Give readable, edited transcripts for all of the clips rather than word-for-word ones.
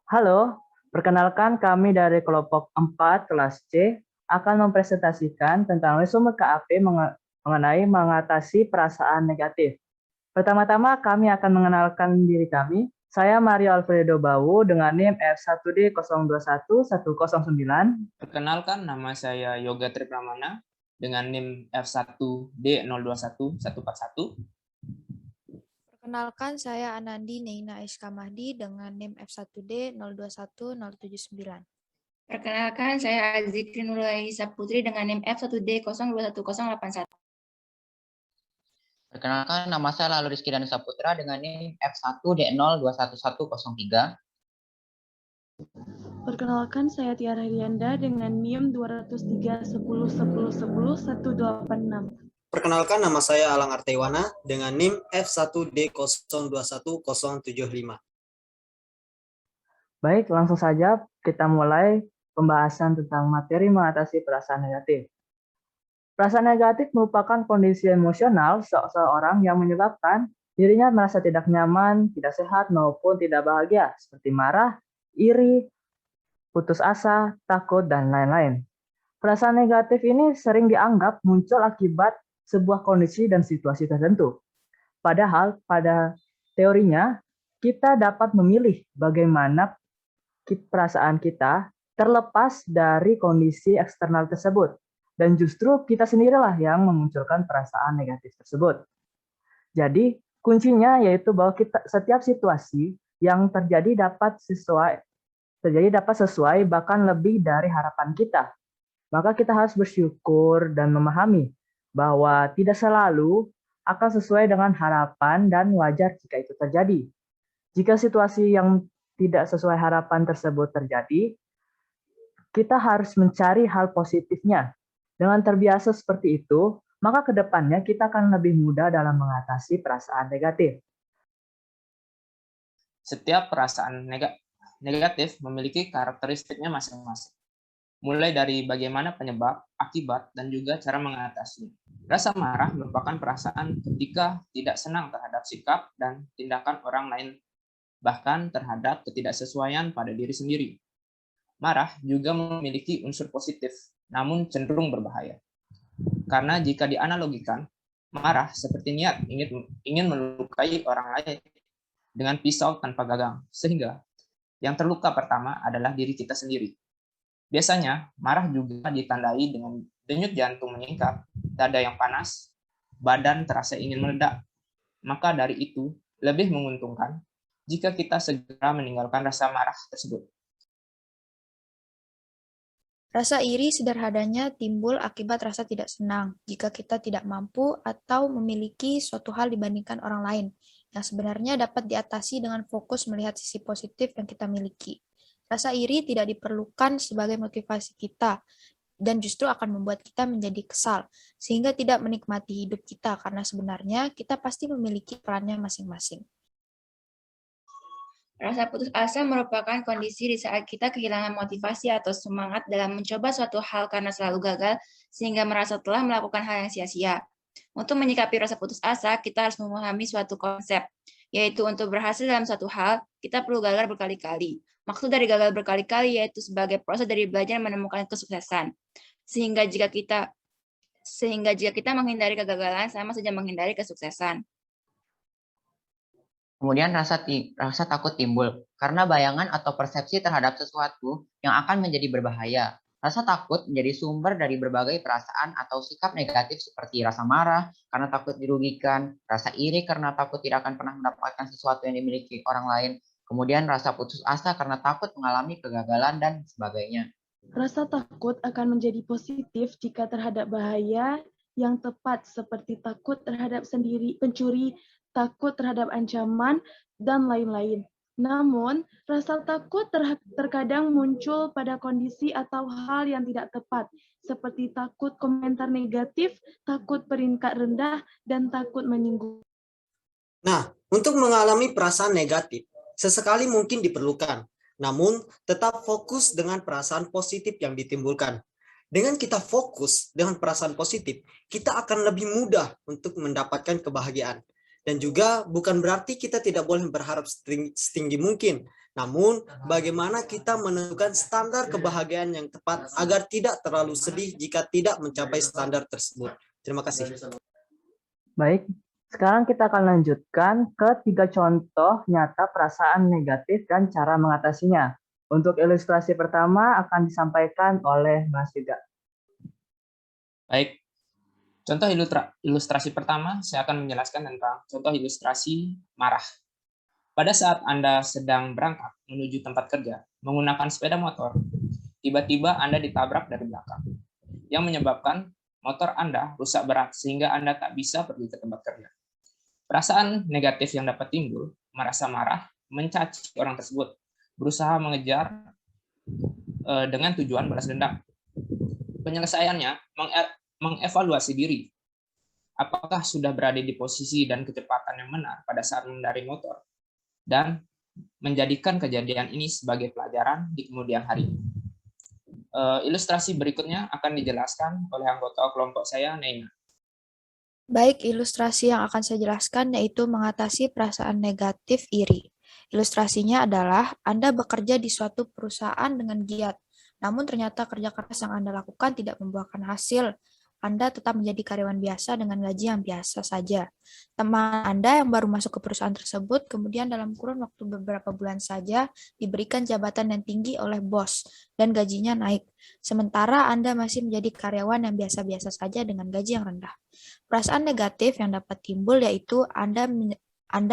Halo, perkenalkan kami dari kelompok 4 kelas C akan mempresentasikan tentang resume KAP mengenai mengatasi perasaan negatif. Pertama-tama kami akan mengenalkan diri kami. Saya Mario Alfredo Bawu dengan NIM F1D021-109. Perkenalkan, nama saya Yoga Tripramana dengan NIM F1D021141. Perkenalkan, saya Anandi Neina Iska Mahdi dengan NIM F1D021079. Perkenalkan, saya Azikri Nurulisa Putri dengan NIM F1D021081. Perkenalkan, nama saya Lalu Rizky Danu Saputra dengan NIM F1D021103. Perkenalkan, saya Tiara Rianda dengan NIM 203.10.10.11.186. Perkenalkan, nama saya Alang Artewana dengan NIM F1D021075. Baik, langsung saja kita mulai pembahasan tentang materi mengatasi perasaan negatif. Perasaan negatif merupakan kondisi emosional seseorang yang menyebabkan dirinya merasa tidak nyaman, tidak sehat, maupun tidak bahagia, seperti marah, iri, putus asa, takut, dan lain-lain. Perasaan negatif ini sering dianggap muncul akibat sebuah kondisi dan situasi tertentu. Padahal pada teorinya, kita dapat memilih bagaimana perasaan kita terlepas dari kondisi eksternal tersebut. Dan justru kita sendirilah yang memunculkan perasaan negatif tersebut. Jadi, kuncinya yaitu bahwa setiap situasi yang terjadi dapat sesuai bahkan lebih dari harapan kita. Maka kita harus bersyukur dan memahami bahwa tidak selalu akan sesuai dengan harapan dan wajar jika itu terjadi. Jika situasi yang tidak sesuai harapan tersebut terjadi, kita harus mencari hal positifnya. Dengan terbiasa seperti itu, maka ke depannya kita akan lebih mudah dalam mengatasi perasaan negatif. Setiap perasaan negatif memiliki karakteristiknya masing-masing. Mulai dari bagaimana penyebab, akibat, dan juga cara mengatasinya. Rasa marah merupakan perasaan ketika tidak senang terhadap sikap dan tindakan orang lain, bahkan terhadap ketidaksesuaian pada diri sendiri. Marah juga memiliki unsur positif, namun cenderung berbahaya. Karena jika dianalogikan, marah seperti niat ingin melukai orang lain dengan pisau tanpa gagang, sehingga yang terluka pertama adalah diri kita sendiri. Biasanya, marah juga ditandai dengan denyut jantung meningkat, dada yang panas, badan terasa ingin meledak. Maka dari itu, lebih menguntungkan jika kita segera meninggalkan rasa marah tersebut. Rasa iri sederhananya timbul akibat rasa tidak senang jika kita tidak mampu atau memiliki suatu hal dibandingkan orang lain, yang sebenarnya dapat diatasi dengan fokus melihat sisi positif yang kita miliki. Rasa iri tidak diperlukan sebagai motivasi kita, dan justru akan membuat kita menjadi kesal, sehingga tidak menikmati hidup kita, karena sebenarnya kita pasti memiliki perannya masing-masing. Rasa putus asa merupakan kondisi di saat kita kehilangan motivasi atau semangat dalam mencoba suatu hal karena selalu gagal, sehingga merasa telah melakukan hal yang sia-sia. Untuk menyikapi rasa putus asa, kita harus memahami suatu konsep, yaitu untuk berhasil dalam suatu hal, kita perlu gagal berkali-kali. Maksud dari gagal berkali-kali yaitu sebagai proses dari belajar menemukan kesuksesan. Sehingga jika kita menghindari kegagalan, sama saja menghindari kesuksesan. Kemudian rasa takut timbul karena bayangan atau persepsi terhadap sesuatu yang akan menjadi berbahaya. Rasa takut menjadi sumber dari berbagai perasaan atau sikap negatif seperti rasa marah karena takut dirugikan, rasa iri karena takut tidak akan pernah mendapatkan sesuatu yang dimiliki orang lain, kemudian rasa putus asa karena takut mengalami kegagalan dan sebagainya. Rasa takut akan menjadi positif jika terhadap bahaya yang tepat seperti takut terhadap pencuri, takut terhadap ancaman, dan lain-lain. Namun, rasa takut terkadang muncul pada kondisi atau hal yang tidak tepat, seperti takut komentar negatif, takut peringkat rendah, dan takut menyinggung. Nah, untuk mengalami perasaan negatif, sesekali mungkin diperlukan, namun tetap fokus dengan perasaan positif yang ditimbulkan. Dengan kita fokus dengan perasaan positif, kita akan lebih mudah untuk mendapatkan kebahagiaan. Dan juga bukan berarti kita tidak boleh berharap setinggi mungkin. Namun, bagaimana kita menentukan standar kebahagiaan yang tepat agar tidak terlalu sedih jika tidak mencapai standar tersebut. Terima kasih. Baik, sekarang kita akan lanjutkan ke 3 contoh nyata perasaan negatif dan cara mengatasinya. Untuk ilustrasi pertama akan disampaikan oleh Mas Yuda. Baik, contoh ilustrasi pertama saya akan menjelaskan tentang contoh ilustrasi marah. Pada saat Anda sedang berangkat menuju tempat kerja menggunakan sepeda motor, tiba-tiba Anda ditabrak dari belakang, yang menyebabkan motor Anda rusak berat sehingga Anda tak bisa pergi ke tempat kerja. Perasaan negatif yang dapat timbul, merasa marah, mencaci orang tersebut, berusaha mengejar dengan tujuan balas dendam. Penyelesaiannya, mengevaluasi diri. Apakah sudah berada di posisi dan kecepatan yang benar pada saat mengendarai motor? Dan menjadikan kejadian ini sebagai pelajaran di kemudian hari. Ilustrasi berikutnya akan dijelaskan oleh anggota kelompok saya, Neina. Baik, ilustrasi yang akan saya jelaskan yaitu mengatasi perasaan negatif iri. Ilustrasinya adalah Anda bekerja di suatu perusahaan dengan giat, namun ternyata kerja keras yang Anda lakukan tidak membuahkan hasil. Anda tetap menjadi karyawan biasa dengan gaji yang biasa saja. Teman Anda yang baru masuk ke perusahaan tersebut kemudian dalam kurun waktu beberapa bulan saja diberikan jabatan yang tinggi oleh bos dan gajinya naik. Sementara Anda masih menjadi karyawan yang biasa-biasa saja dengan gaji yang rendah. Perasaan negatif yang dapat timbul yaitu Anda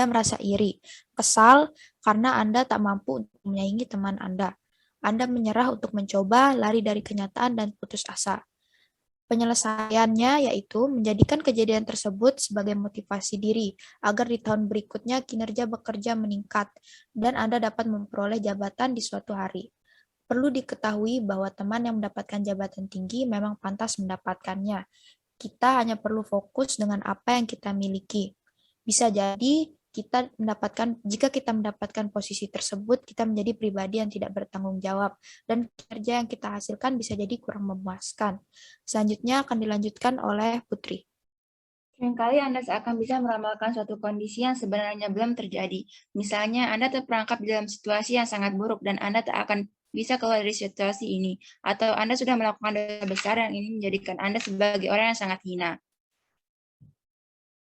merasa iri, kesal karena Anda tak mampu untuk menyaingi teman Anda. Anda menyerah untuk mencoba, lari dari kenyataan dan putus asa. Penyelesaiannya yaitu menjadikan kejadian tersebut sebagai motivasi diri agar di tahun berikutnya kinerja bekerja meningkat dan Anda dapat memperoleh jabatan di suatu hari. Perlu diketahui bahwa teman yang mendapatkan jabatan tinggi memang pantas mendapatkannya. Kita hanya perlu fokus dengan apa yang kita miliki. Bisa jadi jika kita mendapatkan posisi tersebut, kita menjadi pribadi yang tidak bertanggung jawab, dan kerja yang kita hasilkan bisa jadi kurang memuaskan. Selanjutnya akan dilanjutkan oleh Putri. Seringkali Anda seakan bisa meramalkan suatu kondisi yang sebenarnya belum terjadi. Misalnya, Anda terperangkap dalam situasi yang sangat buruk dan Anda tak akan bisa keluar dari situasi ini. Atau Anda sudah melakukan dosa besar yang ini menjadikan Anda sebagai orang yang sangat hina.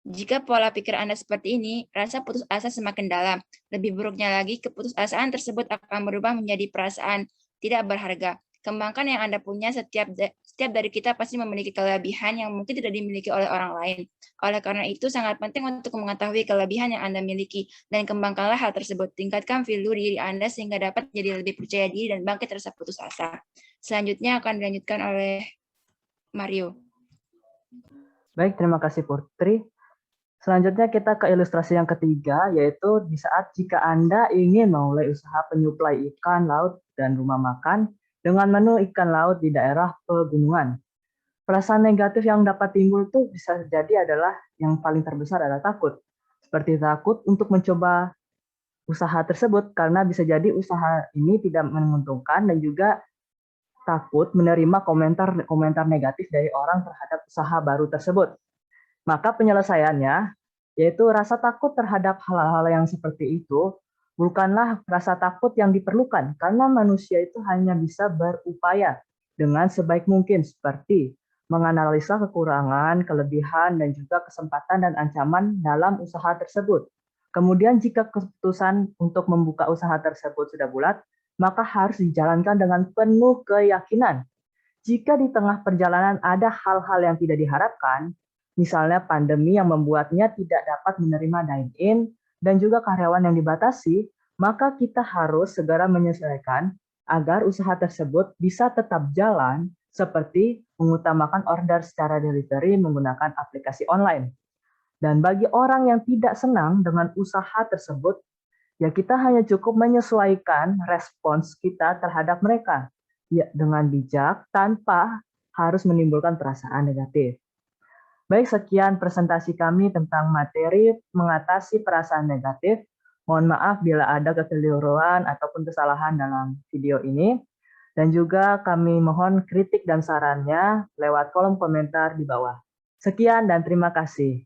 Jika pola pikir Anda seperti ini, rasa putus asa semakin dalam. Lebih buruknya lagi, keputusasaan tersebut akan berubah menjadi perasaan tidak berharga. Kembangkan yang Anda punya, setiap dari kita pasti memiliki kelebihan yang mungkin tidak dimiliki oleh orang lain. Oleh karena itu, sangat penting untuk mengetahui kelebihan yang Anda miliki, dan kembangkanlah hal tersebut. Tingkatkan value diri Anda sehingga dapat menjadi lebih percaya diri dan bangkit rasa putus asa. Selanjutnya akan dilanjutkan oleh Mario. Baik, terima kasih Putri. Selanjutnya kita ke ilustrasi yang ketiga, yaitu di saat jika Anda ingin memulai usaha penyuplai ikan laut dan rumah makan dengan menu ikan laut di daerah pegunungan. Perasaan negatif yang dapat timbul tuh bisa jadi adalah yang paling terbesar adalah takut. Seperti takut untuk mencoba usaha tersebut karena bisa jadi usaha ini tidak menguntungkan dan juga takut menerima komentar negatif dari orang terhadap usaha baru tersebut. Maka penyelesaiannya, yaitu rasa takut terhadap hal-hal yang seperti itu, bukanlah rasa takut yang diperlukan, karena manusia itu hanya bisa berupaya dengan sebaik mungkin, seperti menganalisa kekurangan, kelebihan, dan juga kesempatan dan ancaman dalam usaha tersebut. Kemudian jika keputusan untuk membuka usaha tersebut sudah bulat, maka harus dijalankan dengan penuh keyakinan. Jika di tengah perjalanan ada hal-hal yang tidak diharapkan, misalnya pandemi yang membuatnya tidak dapat menerima dine-in dan juga karyawan yang dibatasi, maka kita harus segera menyesuaikan agar usaha tersebut bisa tetap jalan seperti mengutamakan order secara delivery menggunakan aplikasi online. Dan bagi orang yang tidak senang dengan usaha tersebut, ya kita hanya cukup menyesuaikan respons kita terhadap mereka ya, dengan bijak tanpa harus menimbulkan perasaan negatif. Baik, sekian presentasi kami tentang materi mengatasi perasaan negatif. Mohon maaf bila ada kekeliruan ataupun kesalahan dalam video ini. Dan juga kami mohon kritik dan sarannya lewat kolom komentar di bawah. Sekian dan terima kasih.